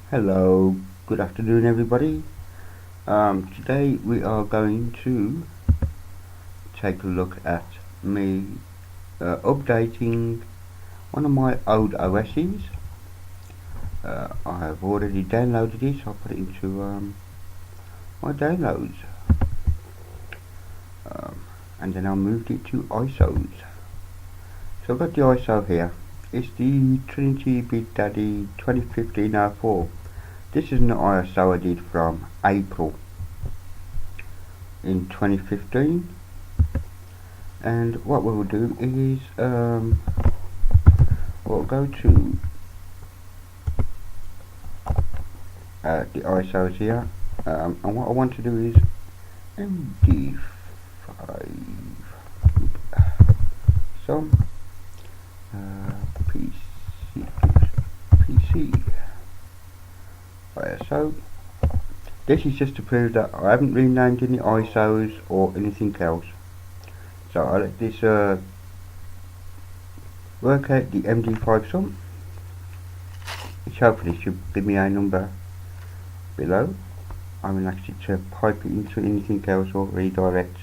Hello, good afternoon everybody. Today we are going to take a look at me updating one of my old OSs. I have already downloaded it, so I'll put it into my downloads. And then I moved it to ISOs. So I've got the ISO here. It's the Trinity Big Daddy 2015-04. This is an ISO I did from April in 2015, and what we'll do is we'll go to the ISOs here, and what I want to do is MD5 some PC ISO. This is just to prove that I haven't renamed any ISOs or anything else. So I'll let this work out the MD5 sum, which hopefully should give me a number below. I will actually to pipe it into anything else or redirect.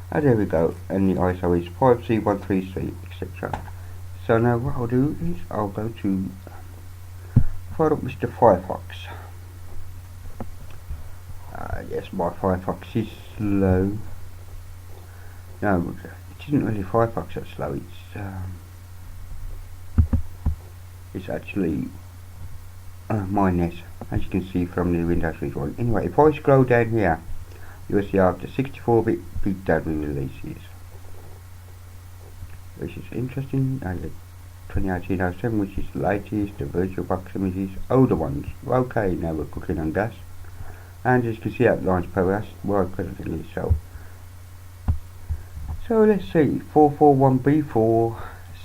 And there we go, and the ISO is 5C133, etc. So now what I'll do is I'll go to fire up Mr. Firefox. Yes, my Firefox is slow. No, it isn't really Firefox that's slow. It's actually my net, as you can see from the Windows visual. Anyway, if I scroll down here, you'll see after 64-bit Big Daddy releases, which is interesting. 2018-07, which is the latest. The VirtualBox images, older ones. Okay, now we're cooking on gas. And as you can see, outlines progress. Well, currently so. So let's see, 441B4,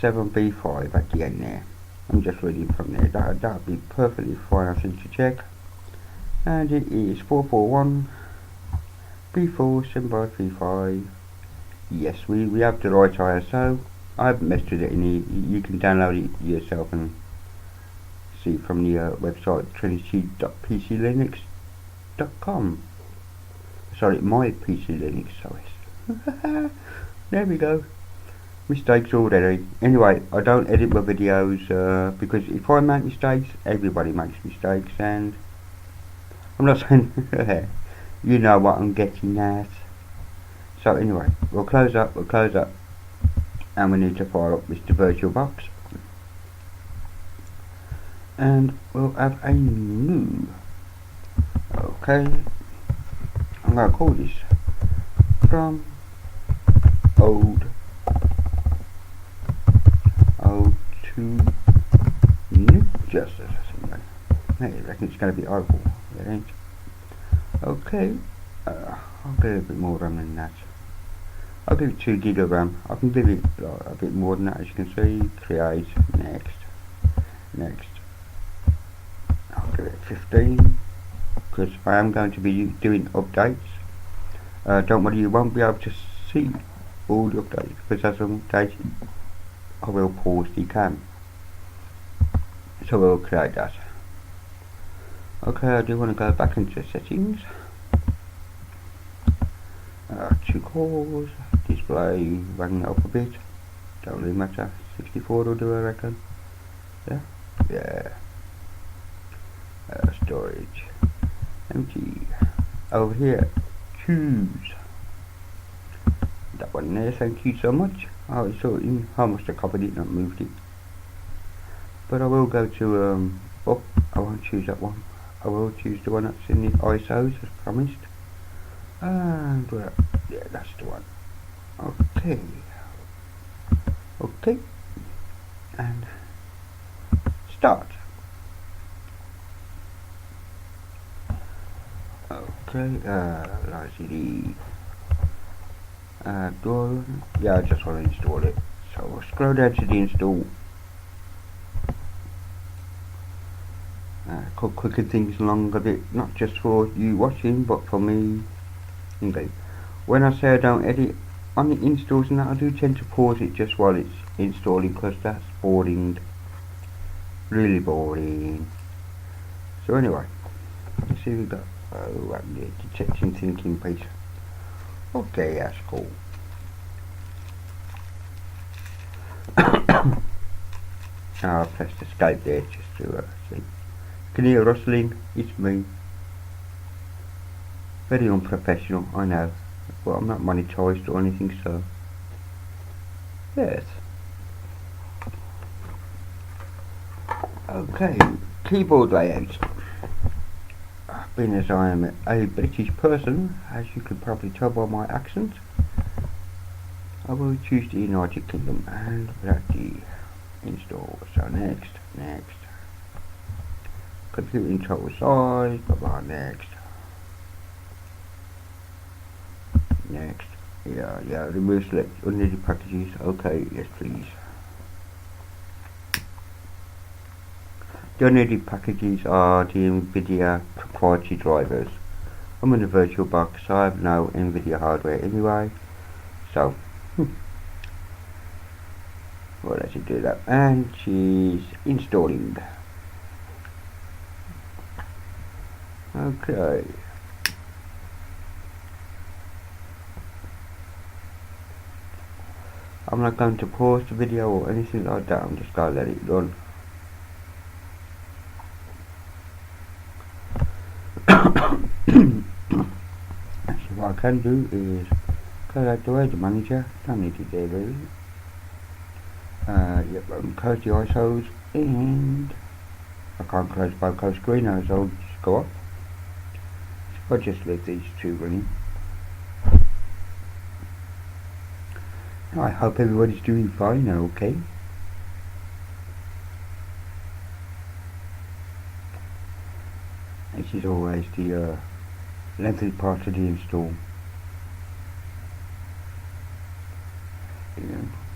7B5 at the end there. I'm just reading from there. That'll be perfectly fine, I think, to check. And it is 441B4, 7B5. Yes, we have the right ISO. I haven't messed with it any. You can download it yourself and see from the website trinity.pclinux.com. Sorry, my PC Linux OS. There we go. Mistakes already. Anyway, I don't edit my videos because if I make mistakes, everybody makes mistakes, and I'm not saying you know what I'm getting at. So anyway, we'll close up, and we need to fire up Mr. VirtualBox, and we'll have a new. Okay, I'm gonna call this from old to new. Just as I reckon it's gonna be horrible. It ain't. Okay, I'll give it a bit more RAM than that. I'll give it 2 gig of RAM. I can give it a bit more than that, as you can see. Create, next. I'll give it 15, because I am going to be doing updates. Don't worry, you won't be able to see all the updates, because as I'm updating, I will pause the cam. So we'll create that. Okay, I do want to go back into settings. 2 cores, display, bang it up a bit. Don't really matter. 64 will do, I reckon. Yeah. Storage, empty. Over here, choose that one there. Thank you so much. Oh, it's all in. I must have copied it, not moved it. But I will go to I won't choose that one. I will choose the one that's in the ISOs as promised. And yeah, that's the one. Okay, and start. Okay, LCD door. Yeah, I just want to install it. So we'll scroll down to the install. Could quicken things along a bit, not just for you watching, but for me. Okay. When I say I don't edit on the installs and that, I do tend to pause it just while it's installing, because that's boring, really boring. So anyway, let's see if we got detection thinking piece. Okay, that's cool. Now I pressed escape there just to see. Can you hear rustling? It's me. Very unprofessional, I know. But I'm not monetized or anything, so yes. Okay, keyboard layout. Being as I am a British person, as you can probably tell by my accent, I will choose the United Kingdom and without the install. So next. Computer in total size, blah blah, next. Yeah, remove select unneeded packages. Okay, yes please. The unneeded packages are the NVIDIA proprietary drivers. I'm in a virtual box, so I have no NVIDIA hardware anyway. So, well, let's do that. And she's installing. Okay. I'm not going to pause the video or anything like that. I'm just going to let it run. Actually, what I can do is go out to the manager. Don't need it there really. Yep, close the ISOs, and I can't close both screen as I'll just go off. So I'll just leave these two running. I hope everybody's doing fine and okay. This is always the lengthy part of the install.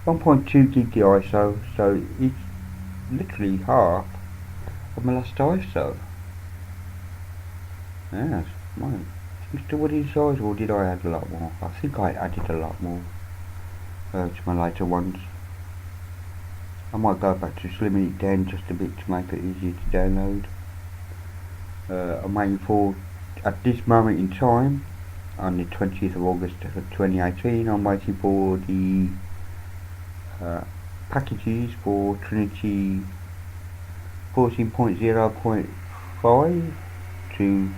1.2 gig the ISO, so it's literally half of my last ISO. Yes, mine. Seems to what in size, or did I add a lot more? I think I added a lot more to my later ones. I might go back to slimming it down just a bit to make it easier to download. I'm waiting for, at this moment in time, on the 20th of August 2018, I'm waiting for the packages for Trinity 14.0.5 to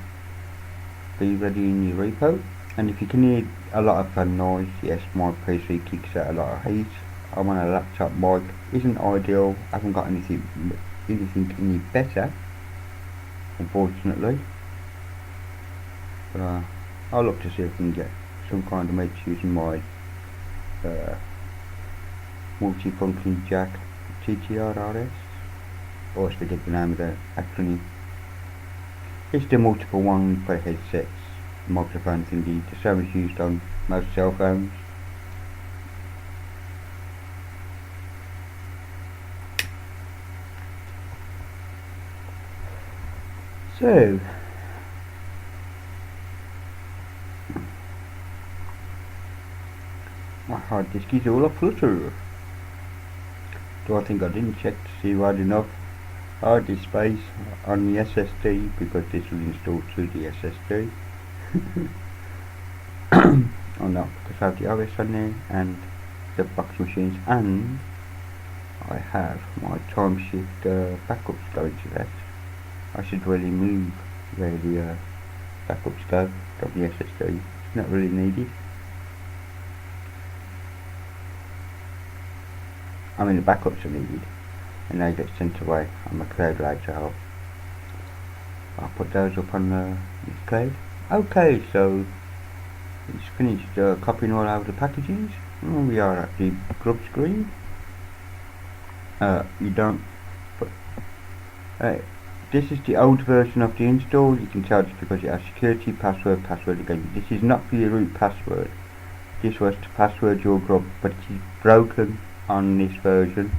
be ready in your repo. And if you can hear a lot of fan noise, yes, my PC kicks out a lot of heat. I'm on a laptop mic, isn't ideal, haven't got anything any better, unfortunately. But I'll look to see if I can get some kind of mix using my multi-function jack TTRRS, or I forget the name of the acronym. It's the multiple one for headsets, microphone thingy, the same as used on most cell phones. So, my hard disk is all aflutter. So I think I didn't check to see what enough hard disk space on the SSD, because this will install to the SSD. Oh no, because I have the OS on there and the box machines, and I have my timeshift backups going to that. I should really move where the backups go from the SSD. It's not really needed. I mean, the backups are needed, and they get sent away on the cloud later. I'll put those up on the cloud. Okay, so it's finished copying all over the packages. We are at the grub screen. You don't put, this is the old version of the install. You can tell just because it has security, password again. This is not for your root password. This was to password your grub, but it is broken on this version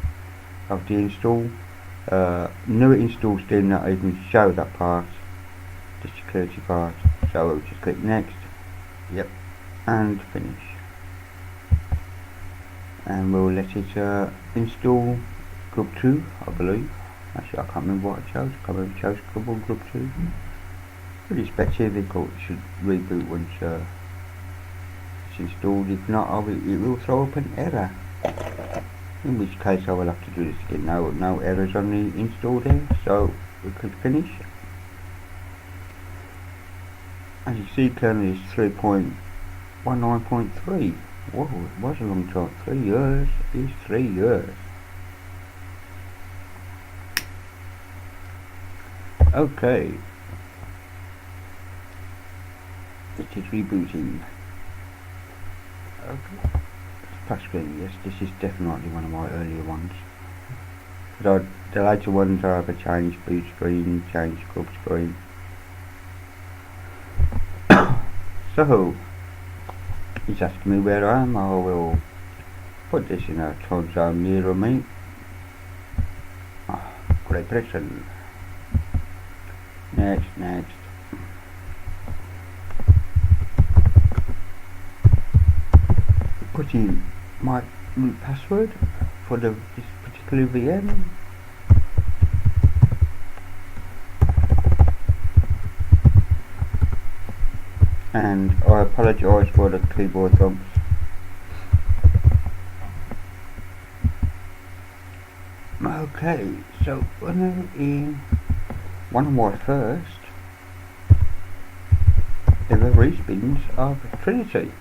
of the install. Newer installs do not even show that part, the security part. So we'll just click next. Yep, and finish. And we'll let it install grub 2, I believe. Actually, I can't remember what I chose. I can't remember if I chose Group 1, Group 2. Pretty specific, or it should reboot once it's installed. If not, it will throw up an error. In which case I will have to do this again. No errors on the install there, so we could finish. As you see, kernel is 3.19.3. Whoa, it was a long time. 3 years is 3 years. Okay. It is rebooting. Okay. Splash screen, yes, this is definitely one of my earlier ones. But the later ones I have changed boot screen, changed scrub screen. So, he's asking me where I am. I will put this in a time zone nearer me. Great Britain. Next. Put in my root password for this particular VM. And I apologise for the keyboard thumps. Okay, so we're now in one of my first ever respins of Trinity.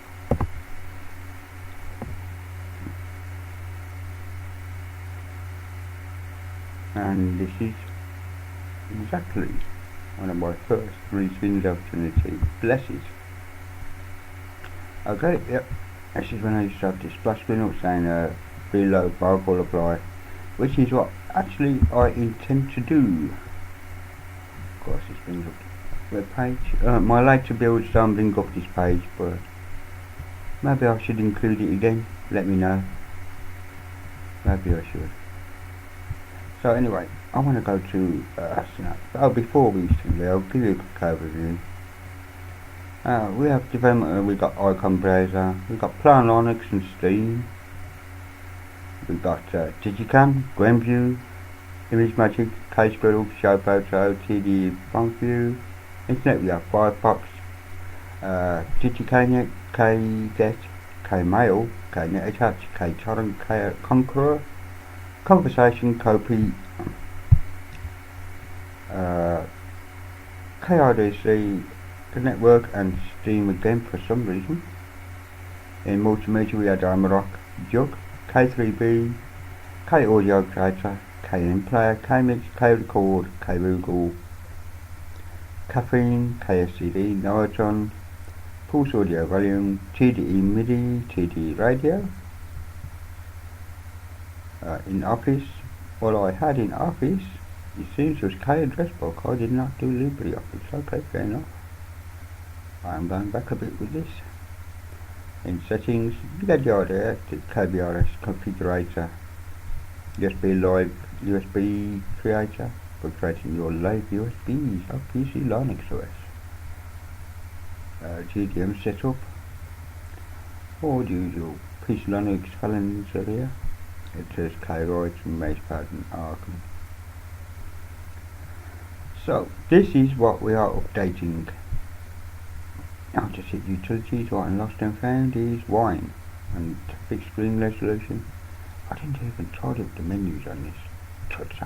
And this is exactly one of my first respins of Trinity. Bless it. Okay, yep. This is when I used to have this splash screen up saying reload firewall apply, which is what actually I intend to do. Of course, this brings up the web page. My later builds don't bring up this page, but maybe I should include it again. Let me know. Maybe I should. So anyway, I want to go to before we start, I'll give you a quick overview. We have development. We got Icon Browser. We got Plain Linux and Steam. We got Digicam, Gwenview, ImageMagick, KScribble, ShowPhoto, TD FontView. Internet we have Firefox, DigiKNet, KGet, KMail, KNetAttach, KTorrent, KConqueror, Conversation, Copy, KRDC, the network, and Steam again for some reason. In multimedia we had Amarok, Jug, K3B, K-Audio Creator, KM-Player, K-Mix, K-Record, K-Google, Caffeine, KSCD, Noatron, Pulse Audio Volume, TDE MIDI, TDE Radio. In Office, what I had in Office, it seems was K-Address Book. I did not do LibreOffice. Okay, fair enough. I am going back a bit with this. In settings, you get the idea. KBRS configurator, USB live USB creator for creating your live USBs of PC Linux OS. GDM setup, all the usual PC Linux felons are here. It says K-Rights and Mousepad and Arkham. So this is what we are updating. I'll just hit utilities. What I lost and found is wine and big screen resolution. I didn't even tidy up the menus on this. Tuts.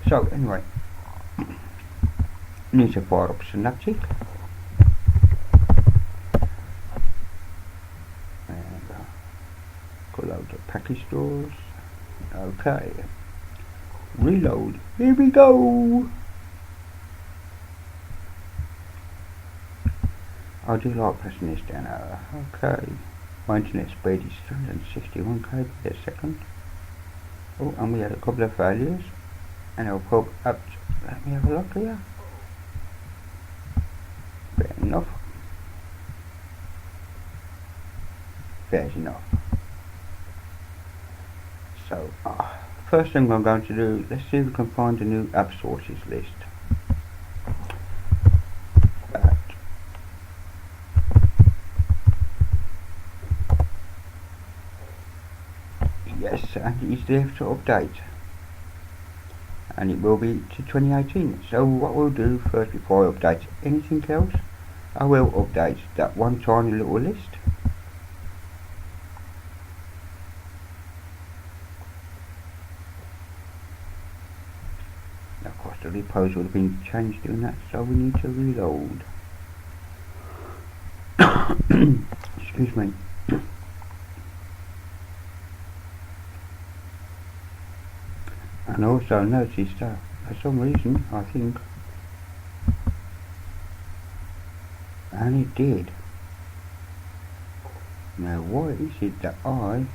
So anyway, need to fire up Synaptic. And pull out the package stores. Okay. Reload. Here we go. I do like pressing this down. Okay. My internet speed is 361 kb per second. Oh, and we had a couple of failures. And I'll pop up. Let me have a look here. Fair enough. Fair's enough. So, first thing I'm going to do, let's see if we can find a new app sources list. Yes, and it's there to update. and it will be to 2018. So what we'll do first, before I update anything else, I will update that one tiny little list. Of course the repos would have been changed doing that, so we need to reload. Excuse me. And also noticed that for some reason, I think, and it did. Now why is it that I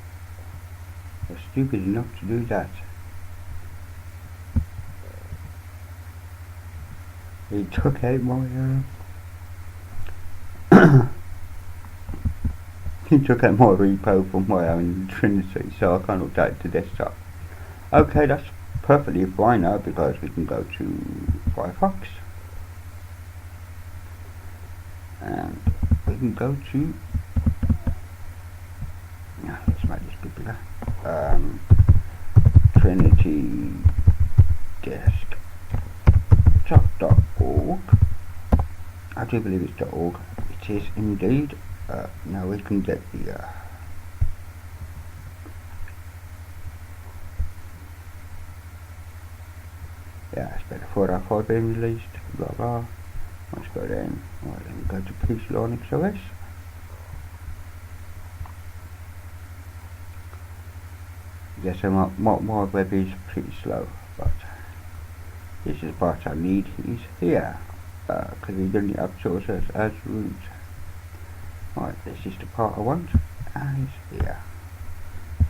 was stupid enough to do that? It took out my it took out my repo from my own Trinity, so I can't update to desktop. Okay, that's perfectly fine now, because we can go to Firefox and we can go to, let's make this bit bigger, Trinity desktop.org. I do believe it's .org. It is indeed. Now we can get the yeah, it's better 4.5 being released, blah blah. Let's go down. Right, let me go to PC Linux OS. Yes, my web is pretty slow, but this is the part I need is here, because we don't have sources as root. Right, this is the part I want, and it's here.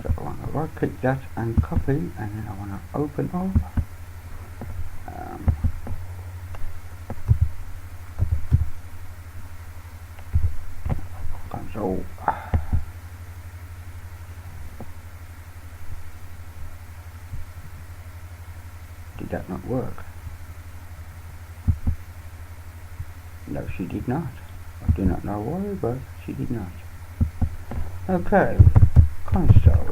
So I want to right click that and copy, and then I want to open up console. Did that not work? No, she did not. I do not know why, but she did not. Okay, console.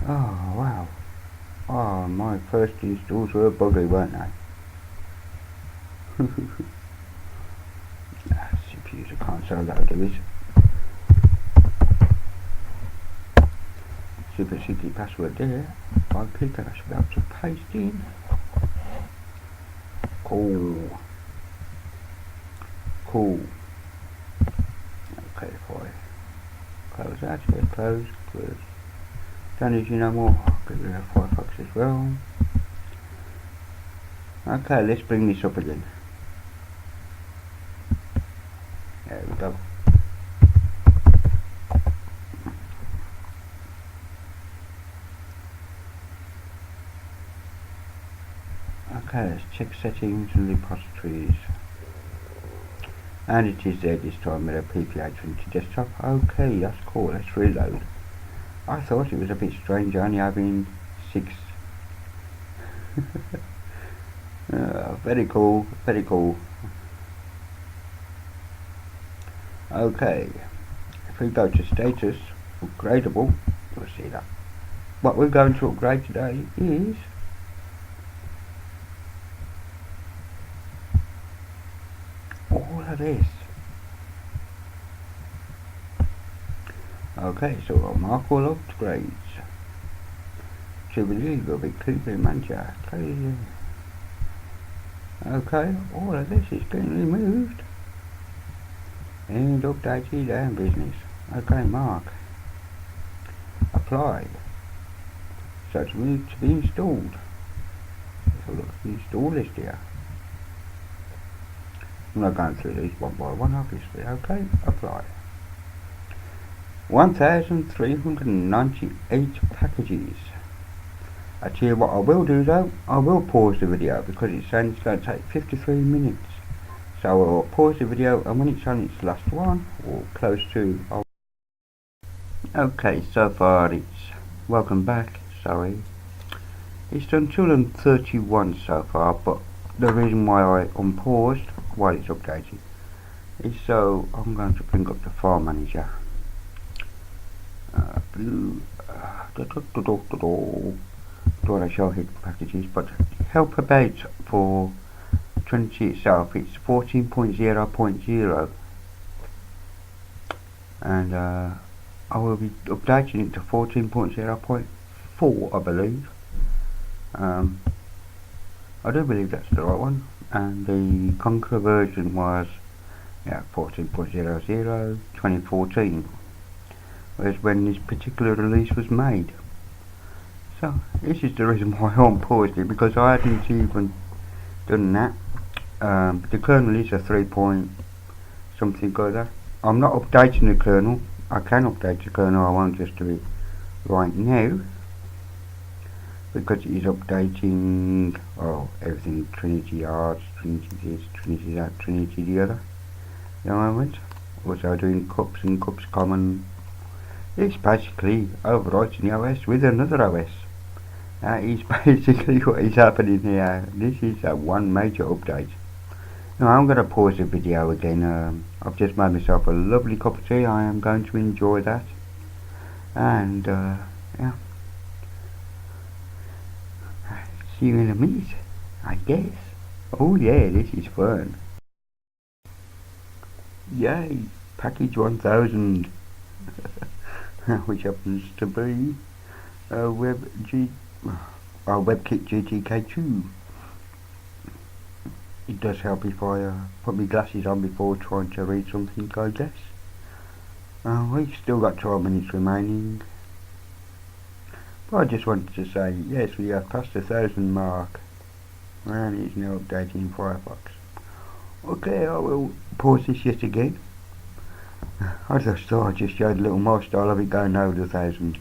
Oh wow. Oh, my first installs were buggy, weren't they? CPU's a console, that'll do it. Super secret password there. If I click it, I should be able to paste in. Cool. Cool. Okay, if I close that, here, close. Don't need you no more. I'll get rid of Firefox as well. Okay, let's bring this up again. There we go. Okay, let's check settings and repositories. And it is there this time with a PPA Trinity desktop. Okay, that's cool. Let's reload. I thought it was a bit strange only having 6. Very cool, very cool. Okay, if we go to status, upgradable, you'll see that. What we're going to upgrade today is all of this. Okay, so I'll mark all upgrades. To believe will be creepy manager. Crazy. Okay, all of this is getting removed and updated and business. Okay, mark. Apply. So it's moved to be installed. Let's have a look at the install list here. I'm not going through these one by one, obviously. Okay, apply. 1,398 packages. I tell you what I will do though, I will pause the video because it's saying it's going to take 53 minutes. So I'll pause the video, and when it's on its last one, or close to, okay, so far it's, welcome back, sorry. It's done 231 so far, but the reason why I unpaused while it's updating is so I'm going to bring up the file manager. don't want to show hidden packages, but help about for Trinity itself, it's 14.0.0, and I will be updating it to 14.0.4, I believe. I do believe that's the right one, and the Conqueror version was 14.00 2014, was when this particular release was made. So this is the reason why I paused it, because I hadn't even done that. The kernel is a 3 point something like that. I'm not updating the kernel. I can update the kernel, I won't just do it right now, because it is updating everything, Trinity Arts, Trinity this, Trinity that, Trinity the other. At the moment, also doing cups and cups common. It's basically overwriting the OS with another OS. That is basically what is happening here. This is one major update. Now I'm going to pause the video again. I've just made myself a lovely cup of tea. I am going to enjoy that. And yeah. See you in a minute, I guess. Oh yeah, this is fun. Yay, package 1000. Which happens to be WebKit GTK2. It does help if I put my glasses on before trying to read something, I guess. We've still got 12 minutes remaining. But I just wanted to say, yes, we have passed the 1,000 mark. And it's now updating Firefox. Okay, I will pause this yet again. I just thought I just showed a little milestone of it going over the 1,000.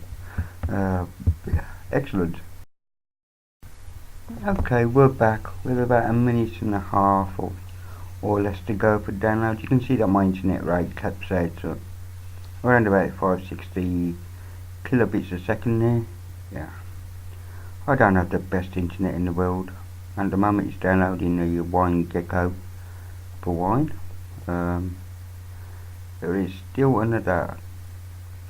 Excellent. Okay, we're back with about a minute and a half or less to go for download. You can see that my internet rate caps out to around about 560 kilobits a second there. Yeah, I don't have the best internet in the world. At the moment it's downloading the Wine Gecko for wine. There is still another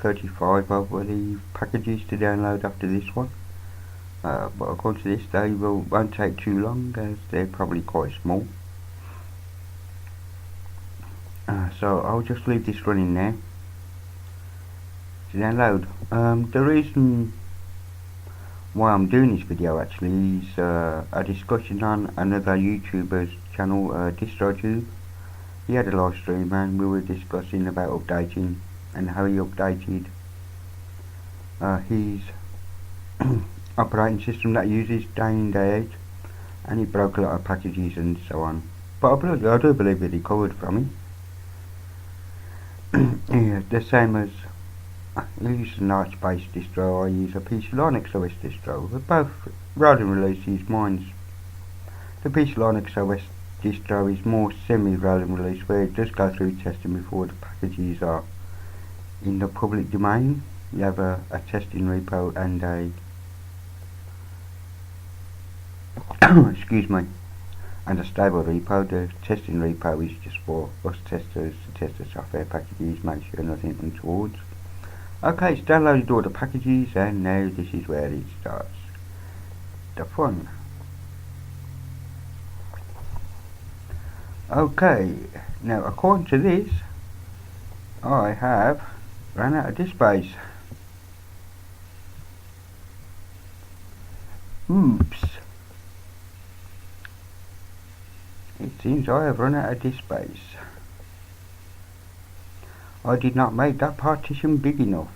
35 I believe packages to download after this one. But according to this, they won't take too long, as they're probably quite small. So I'll just leave this running there to download. The reason why I'm doing this video actually is a discussion on another YouTuber's channel, DistroTube. He had a live stream and we were discussing about updating and how he updated his operating system that he uses day in day out, and he broke a lot of packages and so on. But I do believe that he recovered from it. Yeah, the same as he uses an Arch-based distro, I use a PC Linux OS distro. They're both rolling releases. Mine's the PC Linux OS distro is more semi-rolling release, where it does go through testing before the packages are in the public domain. You have a testing repo and a excuse me, and a stable repo. The testing repo is just for us testers to test the software packages, make sure nothing untowards. Okay, it's downloaded all the packages, and now this is where it starts the fun. Okay, now according to this, I have run out of disk space. Oops. It seems I have run out of disk space. I did not make that partition big enough.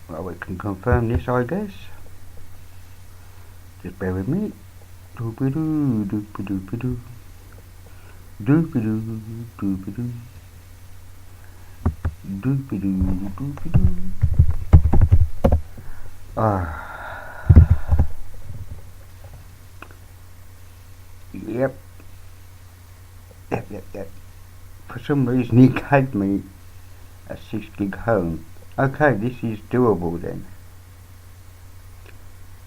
Well, we can confirm this, I guess. Just bear with me. Doopy-doo, doopy-doopy-doo. Doopy-doo, doopy-doo. Doopy-doo, doopy-doo. Yep. For some reason he gave me a 6 gig home. Okay, this is doable then.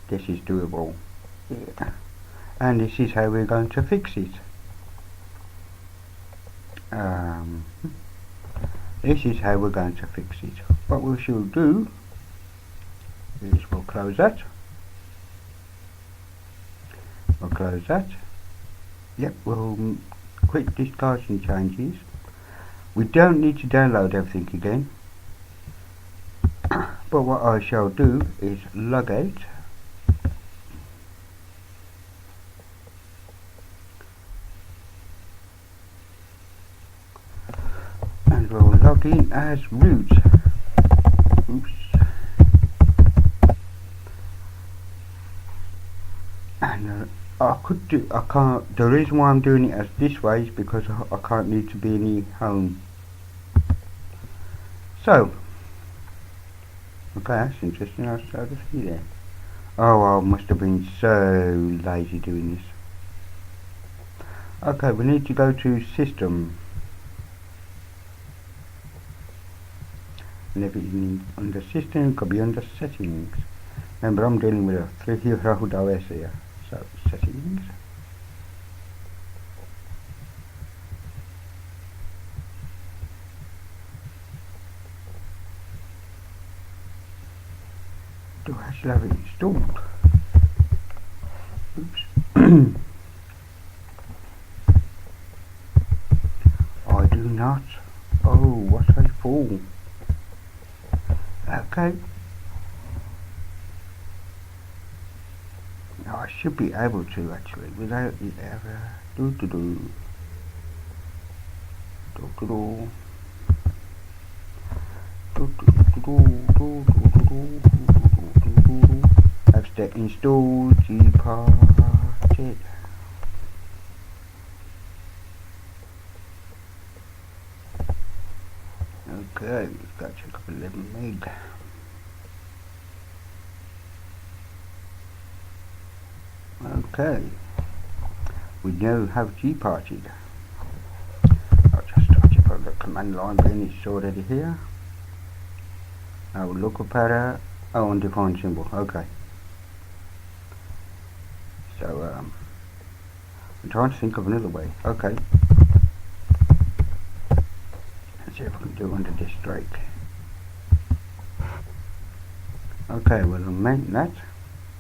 This is doable. Yeah. And this is how we're going to fix it. this is how we're going to fix it. What we shall do is we'll close that. We'll close that. Yep, we'll quick discard some changes. We don't need to download everything again. But what I shall do is log out. And we'll log in as root. Oops. And I can't, the reason why I'm doing it as this way is because I can't need to be in the home. So, okay, that's interesting. I started to see there. Oh, I must have been so lazy doing this. Okay, we need to go to System. And if it's under System, it could be under Settings. Remember, I'm dealing with a 3-year-old OS here. So, Settings. Do I actually have it installed? Oops. I do not. Oh, what a fool. Okay. Now I should be able to actually without the error. After install gparted. Okay, we've got to check up 11 meg. Okay, we now have gparted. I'll just start it from the command line being it's already here. I will look up at undefined symbol. Okay. So I'm trying to think of another way. Okay. Let's see if I can do it under this strike. Okay, we'll amend that.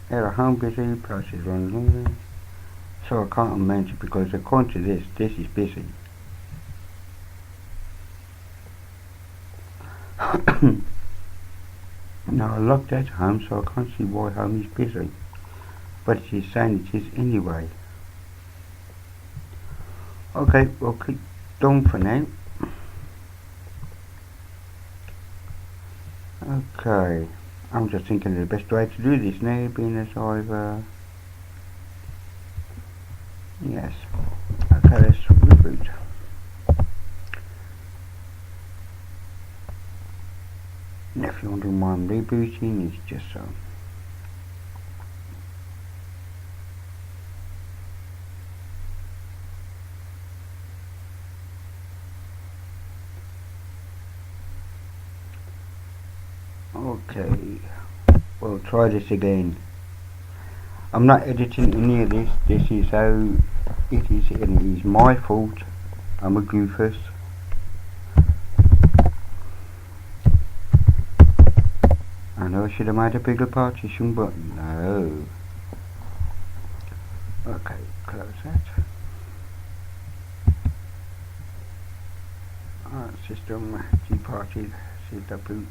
Error home busy, process running. So I can't amend it because according to this is busy. Now I locked out home, so I can't see why home is busy. But it is saying it is anyway. Okay, we'll click done for now. Okay, I'm just thinking of the best way to do this now, being as I've yes. Okay, let's reboot. And if you're wondering why I'm rebooting, it's just so. Okay, we'll try this again. I'm not editing any of this. This is how it is, and it is my fault. I'm a goofus. I know I should have made a bigger partition, but no. Okay, close that. Alright, system gparted, see the boots.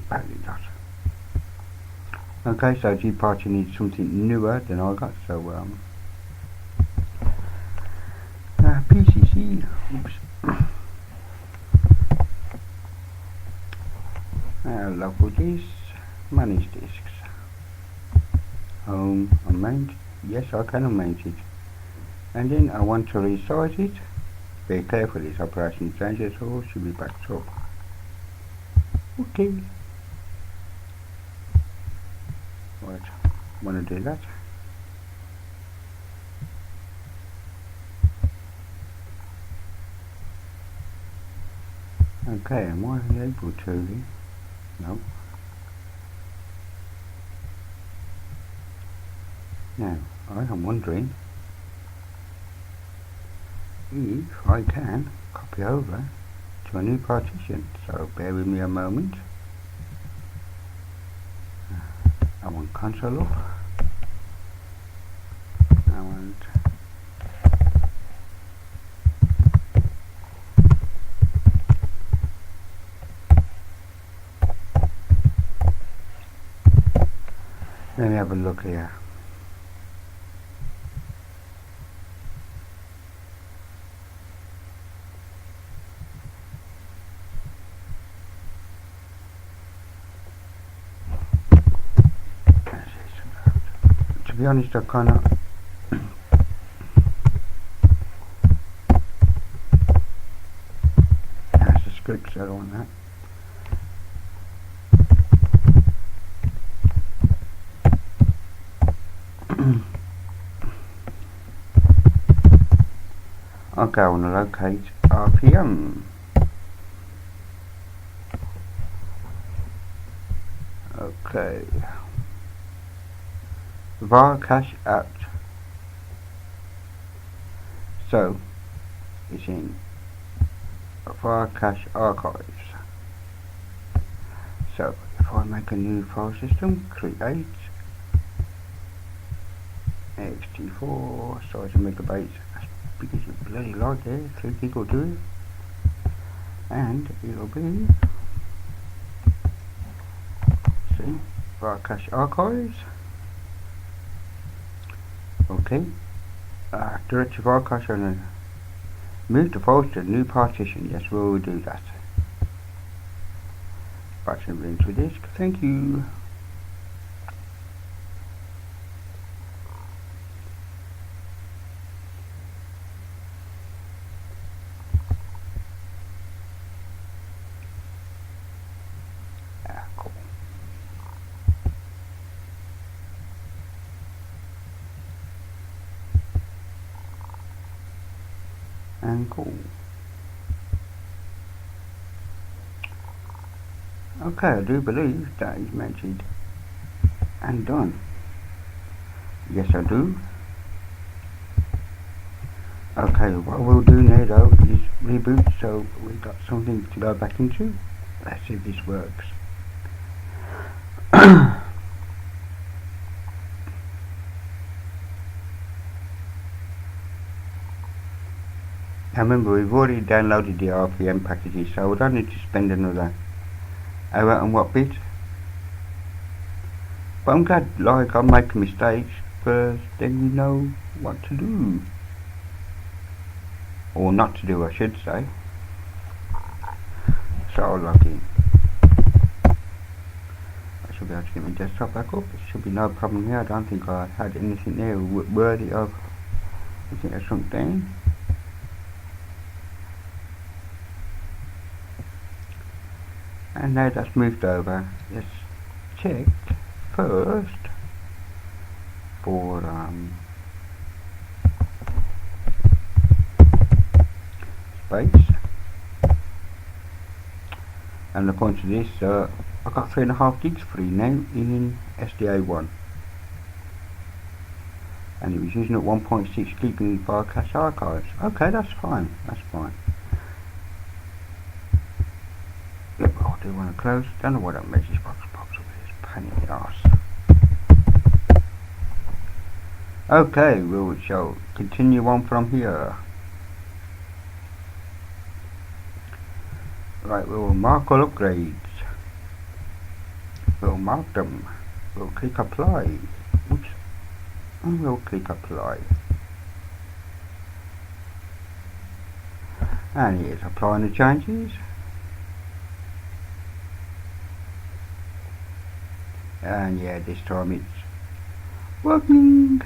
Apparently not. Okay, so gparted needs something newer than I got, so PCC, oops. Local disks, manage disks. Home, unmount. Yes, I can unmount it. And then I want to resize it. Be careful, this operation changes, or should be backed up. Okay. Right, want to do that. Okay, am I able to? No. Now, I am wondering if I can copy over to a new partition. So bear with me a moment. I want console up. I want let me have a look here. To be honest, I kinda that's the script, so I don't want that. Okay, I want to locate RPM. Okay. var cache out. So it's in var cache archives. So if I make a new file system, create ext4 size of megabytes, that's because you bloody like it, 3 gig will do it, and it'll be see var cache archives. Okay, directory var cache and move the files to a new partition. Yes, we will do that. Partition linked to disk. Thank you. Cool. And cool. Okay, I do believe that is mentioned and done. Yes, I do. Okay, what we'll do now though is reboot, so we've got something to go back into. Let's see if this works. Now remember, we've already downloaded the RPM packages, so we don't need to spend another hour and what bit. But I'm glad, like, I'm making mistakes, because then you know what to do. Or not to do, I should say. So I'll log in. I should be able to get my desktop back up. There should be no problem here. I don't think I had anything there worthy of anything I shrunk down. And now that's moved over, let's check first for space. And the point of this, I got 3.5 gigs free now in SDA1, and it was using up 1.6 gig in var cache archives. Okay, that's fine. That's fine. Yep, I do want to close. Don't know what that message box pops up. It's a pain in the arse. Okay, we shall continue on from here. Right, we will mark all upgrades. We'll mark them. We'll click apply. Oops. And we'll click apply. And here's applying the changes. And yeah, this time it's working.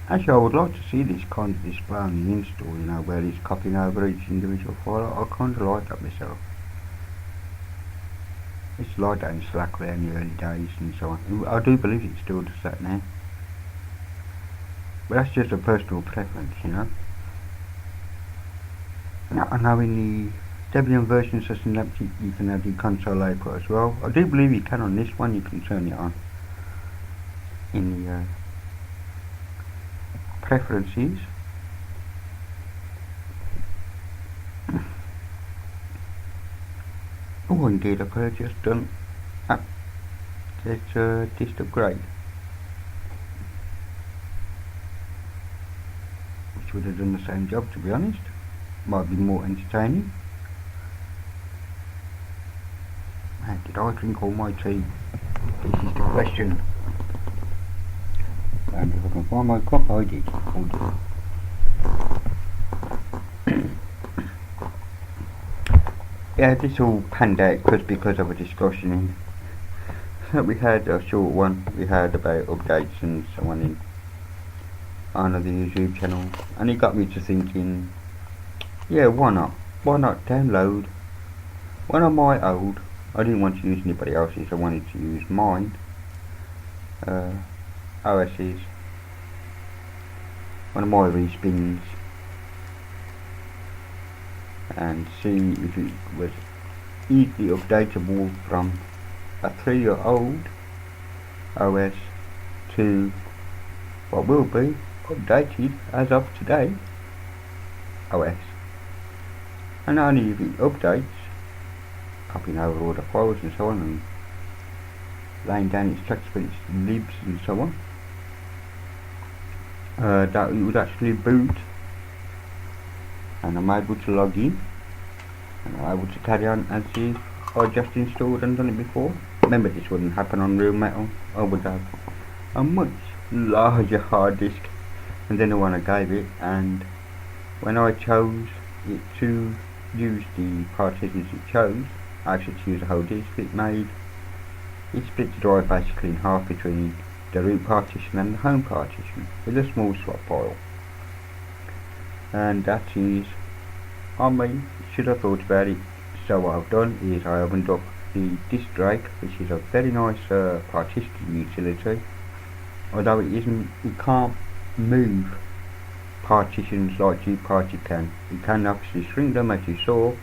Actually, I would like to see this kind of display on the install, you know, where it's copying over each individual file. I kind of like that myself. It's like that in Slack in the early days and so on. I do believe it still does that now. But that's just a personal preference, you know. Now, I know in the Debian version system you can have the console output as well. I do believe you can on this one, you can turn it on in the preferences. Oh, indeed, I've just done this dist upgrade, which would have done the same job, to be honest. Might be more entertaining. And did I drink all my tea? This is the question. And if I can find my cup, I did. Yeah, this all panned out because of a discussion we had, a short one we had about updates and so on on the YouTube channel, and it got me to thinking, yeah, why not download one of my old, I didn't want to use anybody else's, I wanted to use mine OS's, one of my respins, and see if it was easily updatable from a 3-year-old OS to what will be updated as of today OS. And only if it updates, copying over all the files and so on, and laying down its text for its libs and so on, that it would actually boot, and I'm able to log in, and I'm able to carry on as if I just installed and done it before. Remember, this wouldn't happen on real metal. I would have a much larger hard disk than the one I gave it, and when I chose it to use the partitions it chose, actually to use the whole disk, it split the drive basically in half between the root partition and the home partition with a small swap file. And that is, I mean, should have thought about it. So what I've done is I opened up the disk drake, which is a very nice partition utility, although it can't move partitions like gparted can. It can obviously shrink them as you saw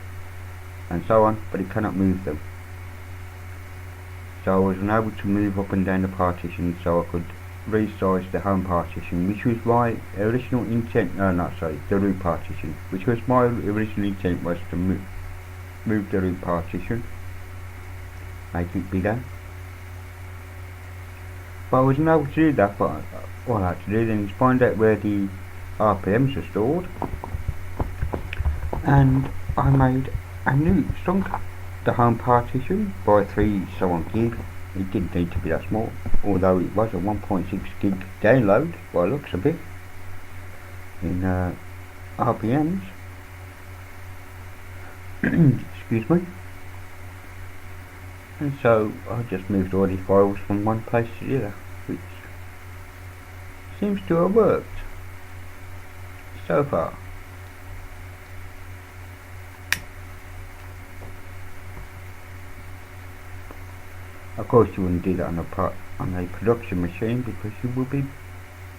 and so on, but it cannot move them. So I was unable to move up and down the partition, so I could resize the home partition, which was my original intent, the root partition, which was my original intent, was to move the root partition, make it bigger. But I was unable to do that. But what I had to do then is find out where the RPMs are stored, and I made a new shrunk the home partition by 3 so on gig. It didn't need to be that small, although it was a 1.6 gig download by the looks of it in RPMs. Excuse me. And so I just moved all these files from one place to the other, which seems to have worked so far. Of course you wouldn't do that on a production machine, because you would be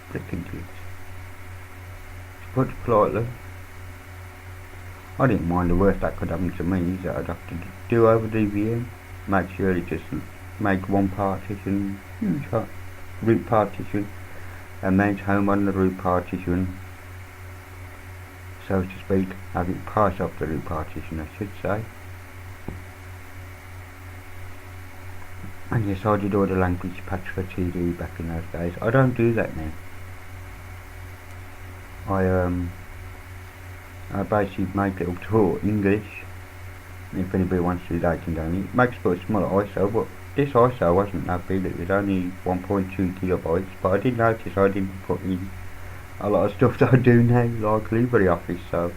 bricking it. To put it politely, I didn't mind. The worst that could happen to me is that I'd have to do over DVM, make sure it just make one partition, huge root partition, and mount home on the root partition, so to speak, have it pass off the root partition, I should say. And yes, I did order language patch for TD back in those days. I don't do that now. I basically make it up to English. If anybody wants to, they can download it. It makes for a smaller ISO, but this ISO wasn't that big. It was only 1.2 gigabytes. But I did notice I didn't put in a lot of stuff that I do now, like LibreOffice. So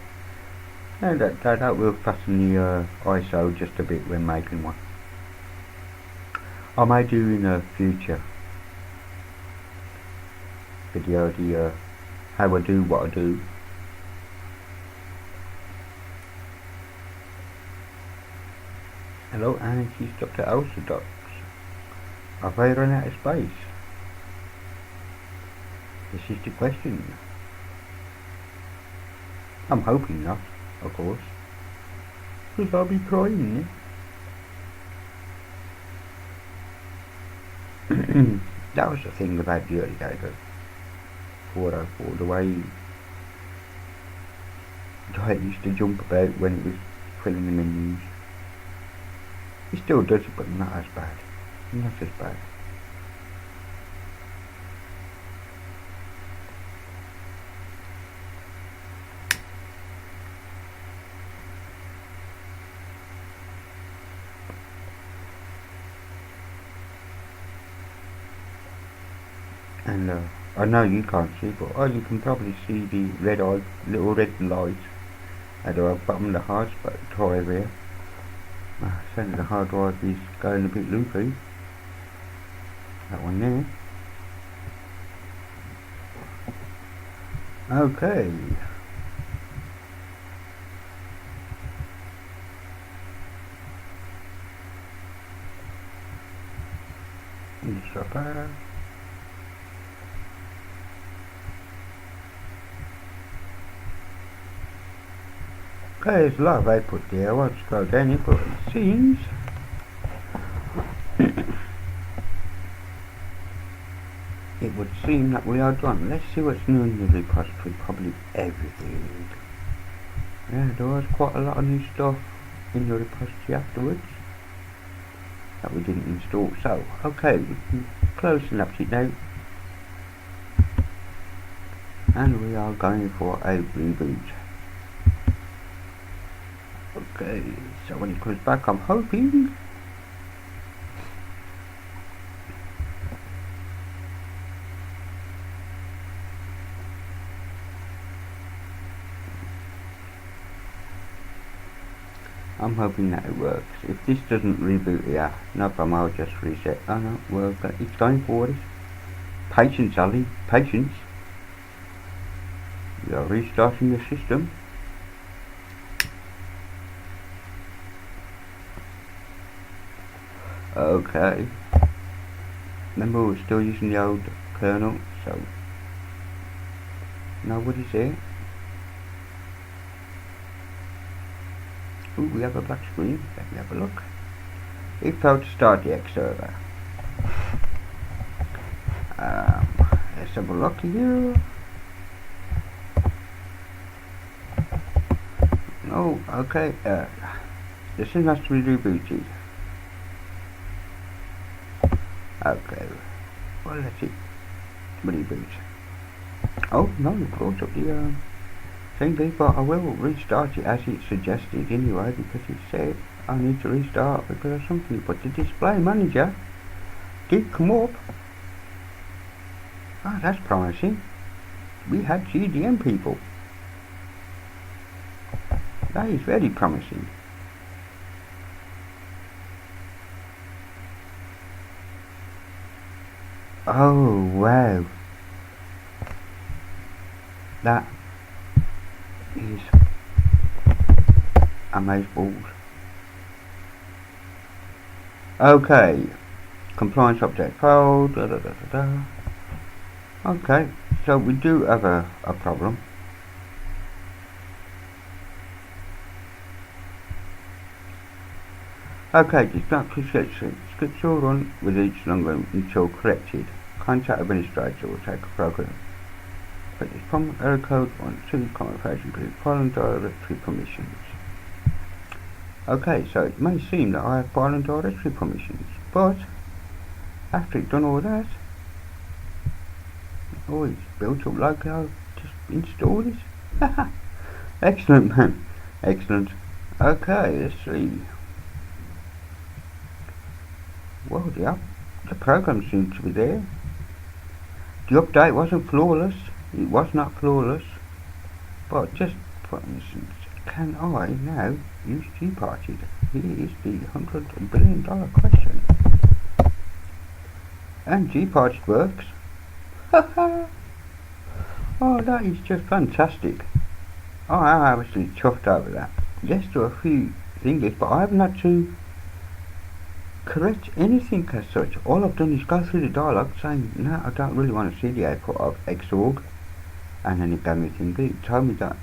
yeah, that will fasten the ISO just a bit when making one. I may do in a future video the how I do what I do. Hello, Anarchy's Dr. Orthodox. Have I run out of space? This is the question. I'm hoping not, of course. Because I'll be crying. That was the thing about the early days of 404, the way I used to jump about when it was filling the menus. He still does it, but not as bad. Not as bad. And I know you can't see, but you can probably see the little red light at the bottom of the hard drive here. Certainly the hard drive is going a bit loopy. That one there. Okay. Stopper. Okay, there's a lot of output there. I won't scroll down it, but it seems it would seem that we are done. Let's see what's new in the repository. Probably everything. Yeah, there was quite a lot of new stuff in the repository afterwards that we didn't install. So, okay, we can close Synaptic now. And we are going for a reboot. Okay, so when it comes back, I'm hoping that it works. If this doesn't reboot here, no problem, I'll just reset. Oh no, well, it's going for it. Patience, Ali, patience. We are restarting the system. Okay. Remember, we're still using the old kernel, so nobody's there. Ooh, we have a black screen. Let me have a look. It failed to start the X server. Let's have a look here. Oh, okay. This has to be rebooted. Okay. Well, let's see. Reboot. Oh no, it brought up the thing, but I will restart it as it suggested anyway, because it said I need to restart because of something. But the display manager did come up. Ah, that's promising. We had GDM people. That is very promising. Oh wow. That is amazeballs. Okay. Compliance update failed. Okay, so we do have a problem. Okay, scripts will run with each longer until corrected. Contact administrator will take a program. But it's from error code 1, 2, version group, file and directory permissions. Okay, so it may seem that I have file and directory permissions, but after it's done all that, oh, it's built up like I've just installed it. Excellent, man. Excellent. Okay, let's see. Well, the program seems to be there. The update wasn't flawless. It was not flawless. But just for instance, can I now use Gparted? Here is the $100 billion question. And Gparted works. Oh, that is just fantastic. Oh, I'm absolutely chuffed over that. Yes, there are a few things, but I haven't had to correct anything as such. All I've done is go through the dialogue saying, no, I don't really want to see the output of Xorg, and then it gave me a thing. It told me that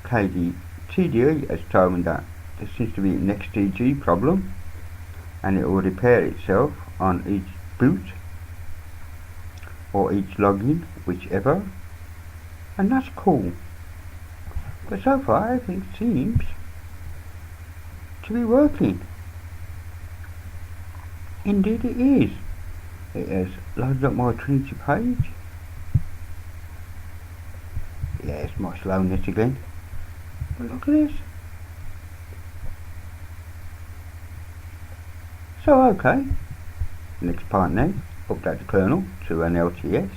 TDE has told me that there seems to be an XTG problem, and it will repair itself on each boot or each login, whichever, and that's cool. But so far everything seems to be working. Indeed it is. It has loaded up my Trinity page. Yeah, it's my slowness again. But look at this. So okay. Next part now. Update the kernel to an LTS.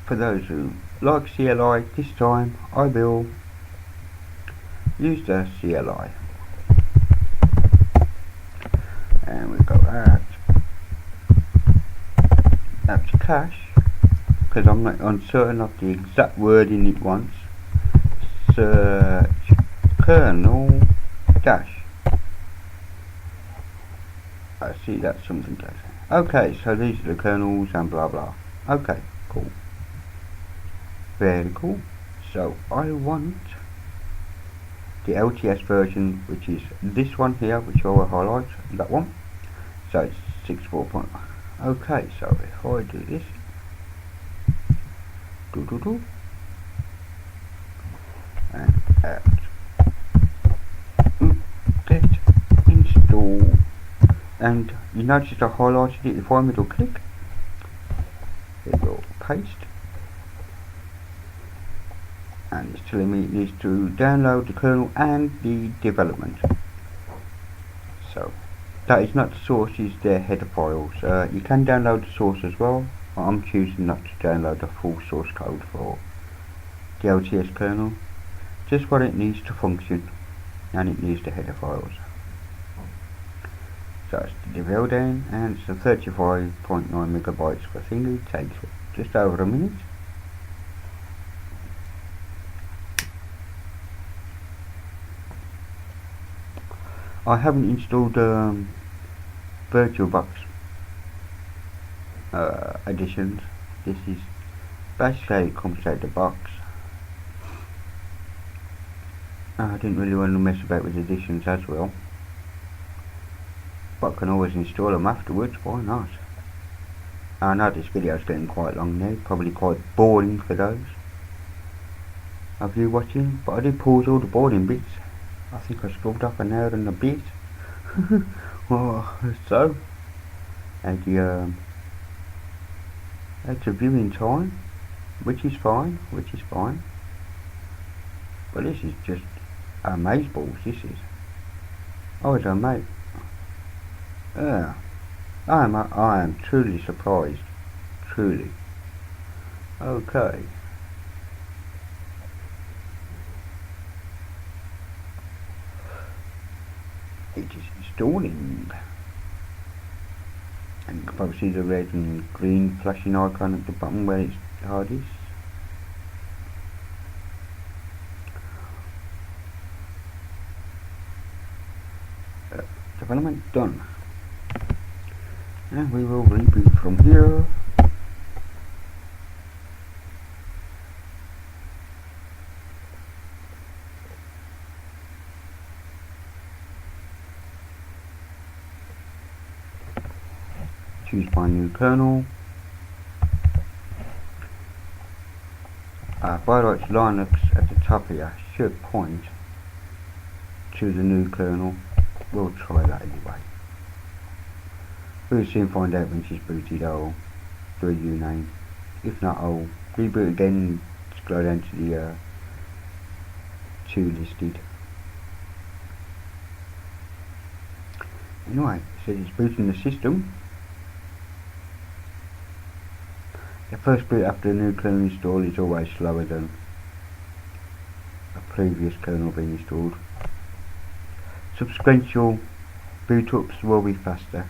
For those who like CLI, this time I will use the CLI. And we go add to cache, because I'm not uncertain of the exact wording it wants. Search kernel dash. I see that's something like that. Okay, so these are the kernels and blah blah. Okay, cool. Very cool. So I want the LTS version, which is this one here, which I will highlight, that one. So it's 6.4. Okay, so if I do this, and add get install, and you notice I highlighted it. If I middle click, it will paste, and it's telling me it needs to download the kernel and the development. So that is not the source, it's their header files. You can download the source as well, but I'm choosing not to download the full source code for the LTS kernel. Just what it needs to function, and it needs the header files. So it's the devel down, and it's a 35.9 megabytes for thingy. It takes just over a minute. I haven't installed VirtualBox additions. This is basically it comes out the box. I didn't really want to mess about with additions as well, but I can always install them afterwards, why not? I know this video is getting quite long now, probably quite boring for those of you watching, but I did pause all the boring bits. I think I scrubbed up an hour and a bit. So at the viewing time, which is fine. But this is just amazeballs. This is. I was amazed. I am truly surprised. Truly. Okay. It is installing, and you can probably see the red and green flashing icon at the bottom where it's hardest. Development done, and we will reboot from here. Choose my new kernel. By the way, it's Linux at the top here should point to the new kernel. We'll try that anyway. We'll soon find out when she's booted. I'll do a uname. If not, I'll reboot again and scroll down to the 2 listed. Anyway, it says it's booting the system. The first boot after a new kernel install is always slower than a previous kernel being installed. Subsequent boot ups will be faster.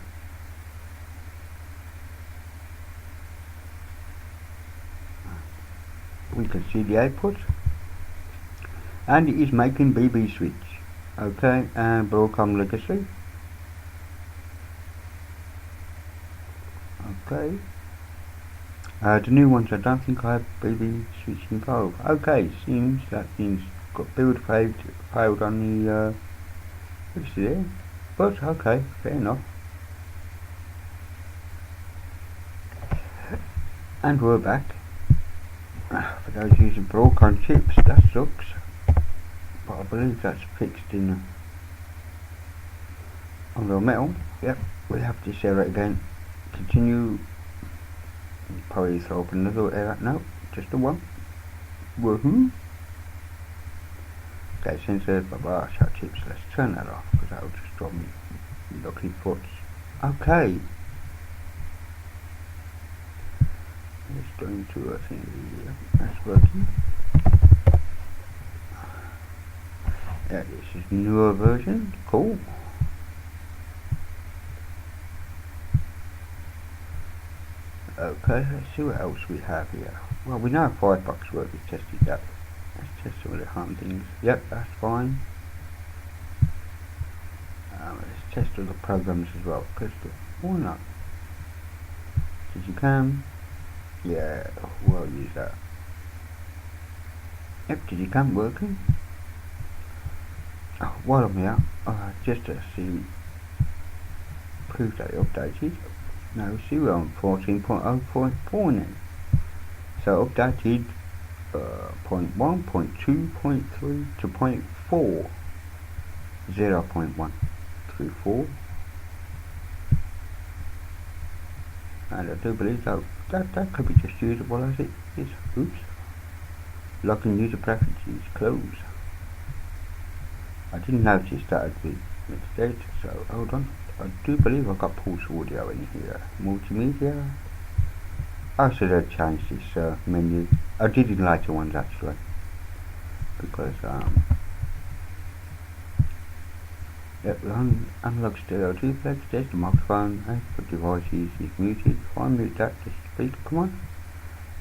We can see the output, and it is making BB switch. Okay, and Broadcom Legacy. Okay. The new ones, I don't think I have BB switching involved. Okay, seems that thing's got build failed on the legacy there. But okay, fair enough. And we're back. For those using Broadcom chips, that sucks. But I believe that's fixed in on the metal. Yep, we have this error again. Continue. Probably throw up another error. No, just the one. Woohoo! Okay, sensors, blah shut chips. Let's turn that off because that will just drop me lucky foots. Okay. It's going to a thing. That's working. Yeah, this is newer version. Cool. Okay, let's see what else we have here. Well, we know Firefox works. We tested that. Let's test some of the harm things. Yep, that's fine. Let's test all the programs as well. Because why not? Because you can. Yeah, we'll use that. Yep, Digicam working. Oh, while I'm here, just to see proof that it updated. No, see we're on 14.0.4 now. So updated 0.1, 0.2, 0.3 to 0.4. 0.1 through 4. And I do believe that could be just usable as it is. Oops. Locking user preferences close. I didn't notice that had been mistake, so hold on. I do believe I've got pulse audio in here. Multimedia. I should have changed this menu. I did in later ones actually. Because yep, analog stereo duplex, there's the microphone, output devices is muted. If I mute that, does the speaker come on?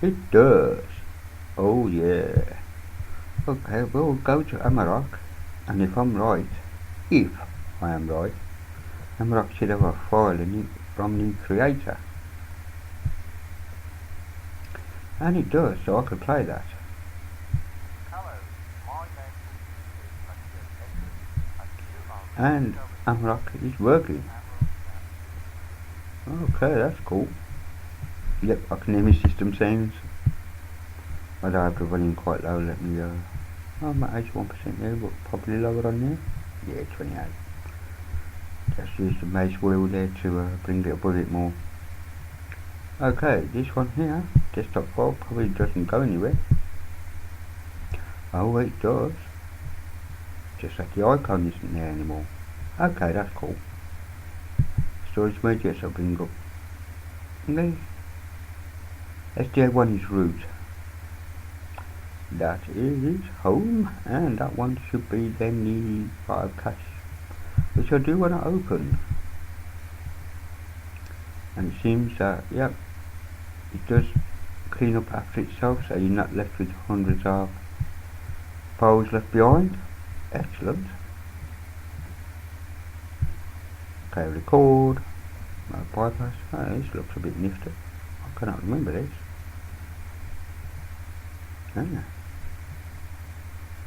It does. Oh yeah. Okay, we'll go to Amarok, and if I'm right, if I am right, Amarok should have a file in it from the creator. And it does, so I could play that. And Amarok is working. Okay, that's cool. Yep, I can hear my system sounds. I don't have to run in quite low, let me I'm at 81% there, but probably lower on there. Yeah, 28. Just use the mouse wheel there to bring it up a bit more. Okay, this one here, desktop file, probably doesn't go anywhere. Oh, it does. Just that the icon isn't there anymore. Okay, that's cool. Storage mode, yes, I'll bring up. Okay. SDA1 is root. That is home, and that one should be then the file cache, which I do want to open. And it seems that, yep, it does clean up after itself, so you're not left with hundreds of files left behind. Excellent. Okay, record. No bypass. Oh, this looks a bit nifty. I cannot remember this.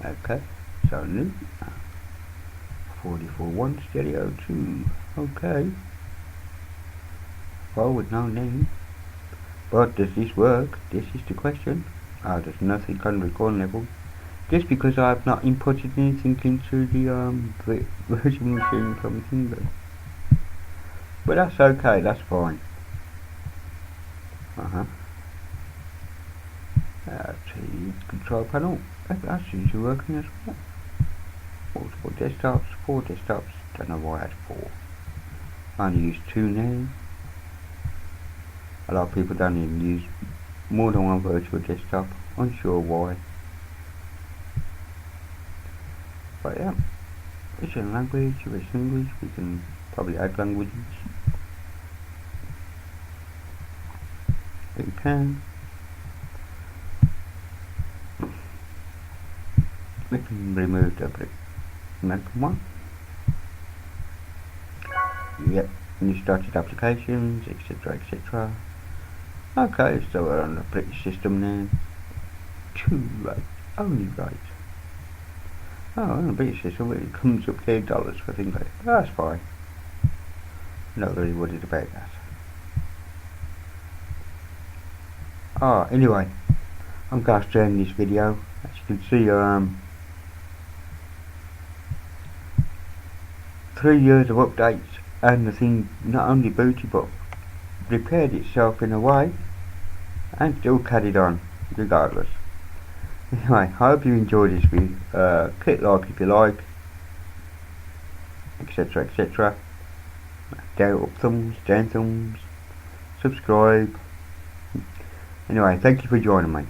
Okay, so new 44.1 stereo 2. Okay, file with no name. But does this work? This is the question. There's nothing on record level. Just because I have not inputted anything into the virtual machine something, but that's okay, that's fine. See, control panel, that seems to be working as well. Multiple desktops, 4 desktops, don't know why I had 4. I only use 2 now. A lot of people don't even use more than one virtual desktop, unsure why. But yeah, it's a language, it's English, we can probably add languages. We can. We can remove the brick. American one. Yep, and you started applications, etc, etc. Okay, so we're on the British system now. 2 right, only right. Oh, on the British system it comes up $8 for things like that. That's fine. Not really worried about that. Anyway, I'm going to end this video. As you can see, 3 years of updates, and the thing not only booted but repaired itself in a way, and still carried on regardless. Anyway, I hope you enjoyed this video. Click like if you like, etc, etc. Down up thumbs, down thumbs, subscribe. Anyway, thank you for joining me.